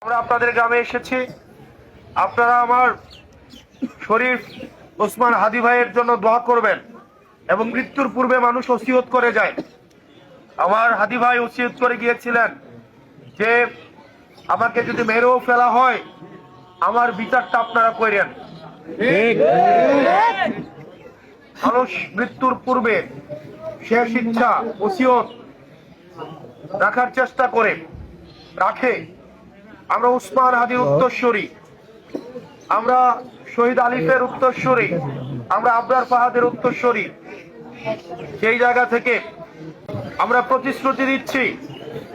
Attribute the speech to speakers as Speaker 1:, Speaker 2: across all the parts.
Speaker 1: আমরা আপনাদের গ্রামে এসেছি। আপনারা আমার শরীফ ওসমান হাদি ভাইয়ের জন্য দোয়া করবেন এবং মৃত্যুর পূর্বে মানুষ ওসিয়ত করে যায়। আমার হাদি ভাই ওসিয়ত করে গিয়েছিলেন যে আমাকে যদি মেরেও ফেলা হয় আমার বিচারটা আপনারা করেন। মানুষ মৃত্যুর পূর্বে শেষ ইচ্ছা ওসিয়ত রাখার চেষ্টা করে রাখে। আমরা উসমান হাদির উত্তরসূরি, আমরা শহীদ আলিফের উত্তরসূরি, আমরা আবরার ফাহাদের উত্তরসূরি। সেই জায়গা থেকে আমরা প্রতিশ্রুতি দিচ্ছি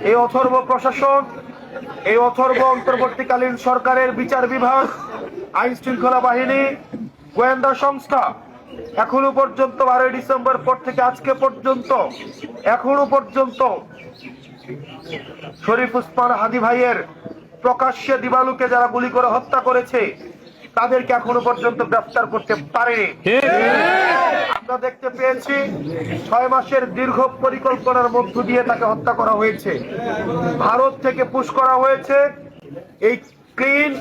Speaker 1: এই অথর্ব প্রশাসন, এই অথর্ব অন্তর্বর্তীকালীন সরকারের বিচার বিভাগ, আইন শৃঙ্খলা বাহিনী, গোয়েন্দা সংস্থা এখনো পর্যন্ত 12 ডিসেম্বর পর থেকে আজকে পর্যন্ত এখনো পর্যন্ত শরীফ ওসমান হাদি ভাইয়ের প্রকাশ্যে দিবালুকে যারা গুলি করে হত্যা করেছে তাদেরকে এখনো পর্যন্ত গ্রেফতার করতে পারেনি। আমরা দেখতে পেয়েছি 6 মাসের দীর্ঘ পরিকল্পনার মধ্য দিয়ে তাকে হত্যা করা হয়েছে। ভারত থেকে পুশ করা হয়েছে। এই ক্লিন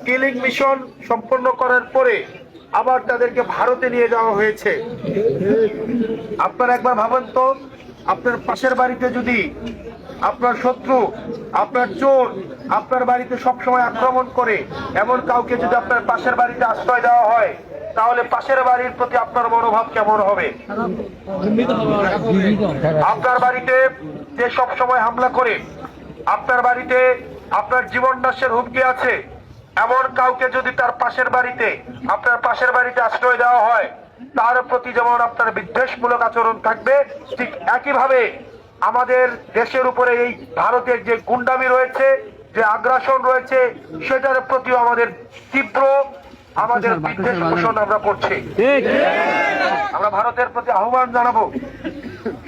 Speaker 1: কিলিং মিশন সম্পন্ন করার পরে আবার তাদেরকে ভারতে নিয়ে যাওয়া হয়েছে। আপনারা একবার ভাবেন তো, আপনার পাশের বাড়িতে যদি আপনার শত্রু, আপনার চোর আপনার বাড়িতে সবসময় আক্রমণ করে, এমন কাউকে যদি আপনার পাশের বাড়িতে আশ্রয় দেওয়া হয় তাহলে পাশের বাড়ির প্রতি আপনার মনোভাব কেমন হবে? আপনার বাড়িতে যে সব সময় হামলা করে, আপনার বাড়িতে আপনার জীবন নাশের হুমকি আছে, এমন কাউকে যদি তার পাশের বাড়িতে আপনার পাশের বাড়িতে আশ্রয় দেওয়া হয় তার প্রতি যেমন আপনার বিদ্বেষমূলক আচরণ থাকবে, ঠিক একইভাবে আমাদের দেশের উপরে এই ভারতের যে গুন্ডামি রয়েছে, যে আগ্রাসন রয়েছে, সেটার প্রতিও আমাদের তীব্র আমাদের বিদ্বেষ পোষণ আমরা করছি। আমরা ভারতের প্রতি আহ্বান জানাবো,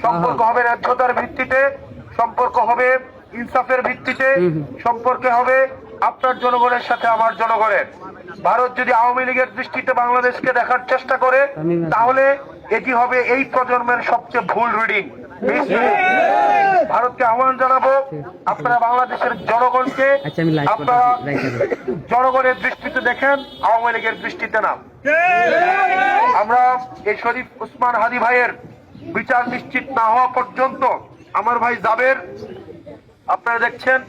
Speaker 1: সম্পর্ক হবে ন্যায্যতার ভিত্তিতে, সম্পর্ক হবে ইনসাফের ভিত্তিতে, সম্পর্কে হবে আপনার জনগণের সাথে আমার জনগণের। ভারত যদি আওয়ামী লীগের দৃষ্টিতে বাংলাদেশকে দেখার চেষ্টা করে তাহলে এটি হবে এই প্রজন্মের সবচেয়ে ভুল রিডিং। ভারতকে আহ্বান জানাবো, আপনারা বাংলাদেশের জনগণকে আপনারা জনগণের দৃষ্টিতে দেখেন, আওয়ামী লীগের দৃষ্টিতে না। আমরা এই শরীফ ওসমান হাদি ভাইয়ের বিচার নিশ্চিত না হওয়া পর্যন্ত আমার ভাই জাবের, আপনারা দেখছেন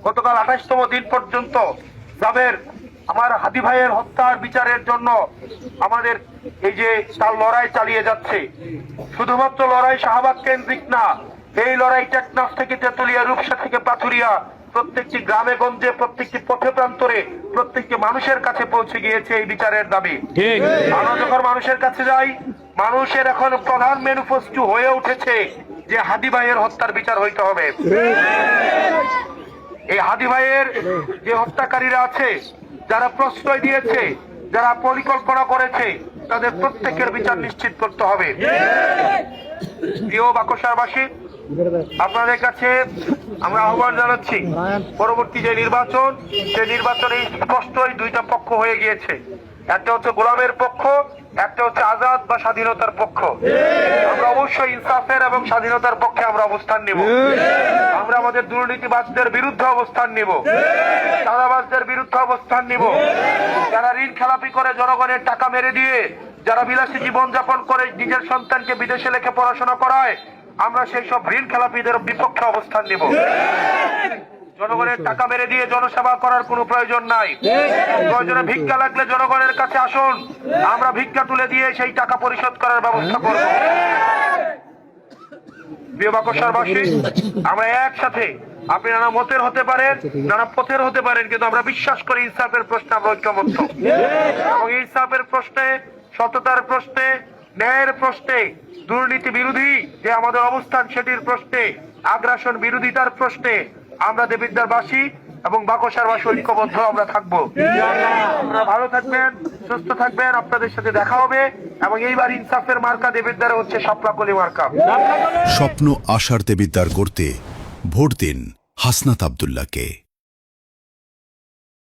Speaker 1: গতকাল 28তম দিন পর্যন্ত জাবের আমার হাদি ভাইয়ের হত্যার বিচারের জন্য আমাদের এই যে তার লড়াই চালিয়ে যাচ্ছে। শুধুমাত্র লড়াই শাহবাগ কেন্দ্রিক না, এই লড়াই টেকনাফ থেকে তেতুলিয়া, রূপসা থেকে পাথুরিয়া, প্রত্যেকটি গ্রামে গঞ্জে, প্রত্যেকটি পথে প্রান্তরে, প্রত্যেকটি মানুষের কাছে পৌঁছে গিয়েছে এই বিচারের দাবি। আমরা যখন মানুষের কাছে যাই, মানুষের এখন প্রধান ম্যানিফেস্টো হয়ে উঠেছে যে হাদি ভাইয়ের হত্যার বিচার হইতে হবে। এই হাদি ভাইয়ের যে হত্যাকারীরা আছে, যারা প্রশ্রয় দিয়েছে, যারা পরিকল্পনা করেছে, তাদের প্রত্যেকের বিচার নিশ্চিত করতে হবে। প্রিয় বাকশারবাসী, আপনাদের কাছে আমরা আহ্বান জানাচ্ছি, পরবর্তী যে নির্বাচন, সেই নির্বাচনে স্পষ্টই দুইটা পক্ষ হয়ে গিয়েছে। একটা হচ্ছে গোলামের পক্ষ, একটা হচ্ছে আজাদ বা স্বাধীনতার পক্ষ। আমরা অবশ্যই ইনসাফের এবং স্বাধীনতার পক্ষে আমরা অবস্থান নিব। আমরা আমাদের দুর্নীতিবাজদের বিরুদ্ধে অবস্থান নিব, চাঁদাবাজদের বিরুদ্ধে অবস্থান নিব। যারা ঋণ খেলাপি করে জনগণের টাকা মেরে দিয়ে, যারা বিলাসী জীবন যাপন করে নিজের সন্তানকে বিদেশে লেখে পড়াশোনা করায়, আমরা সেই সব ঋণ খেলাপিদের বিপক্ষে অবস্থান নিব। জনগণের টাকা মেরে দিয়ে জনসেবা করার কোনো প্রয়োজন নাই। প্রয়োজনে ভিক্ষা লাগলে জনগণের কাছে আসুন, আমরা ভিক্ষা তুলে দিয়ে সেই টাকা পরিশোধ করার ব্যবস্থা করব। প্রিয় বাকশারবাসী, আমরা একসাথে, আপনি নানা মতের হতে পারেন, নানা পথের হতে পারেন, কিন্তু আমরা বিশ্বাস করি ইনসাফের প্রশ্নে আমরা ঐক্যবদ্ধ। এবং ইনসাফের প্রশ্নে, সততার প্রশ্নে, ন্যায়ের প্রশ্নে, দুর্নীতি বিরোধী যে আমাদের অবস্থান সেটির প্রশ্নে, আগ্রাসন বিরোধিতার প্রশ্নে আমরা দেবিদ্বারবাসী এবং বাকশারবাসী ঐক্যবদ্ধ আমরা থাকবো। আপনারা ভালো থাকবেন, সুস্থ থাকবেন, আপনাদের সাথে দেখা হবে। এবং এইবার ইনসাফের মার্কা দেবিদ্বারে হচ্ছে শাপলাকলি মার্কা।
Speaker 2: স্বপ্ন আশার দেবিদ্বার করতে ভোট দিন হাসনাত আব্দুল্লাহকে।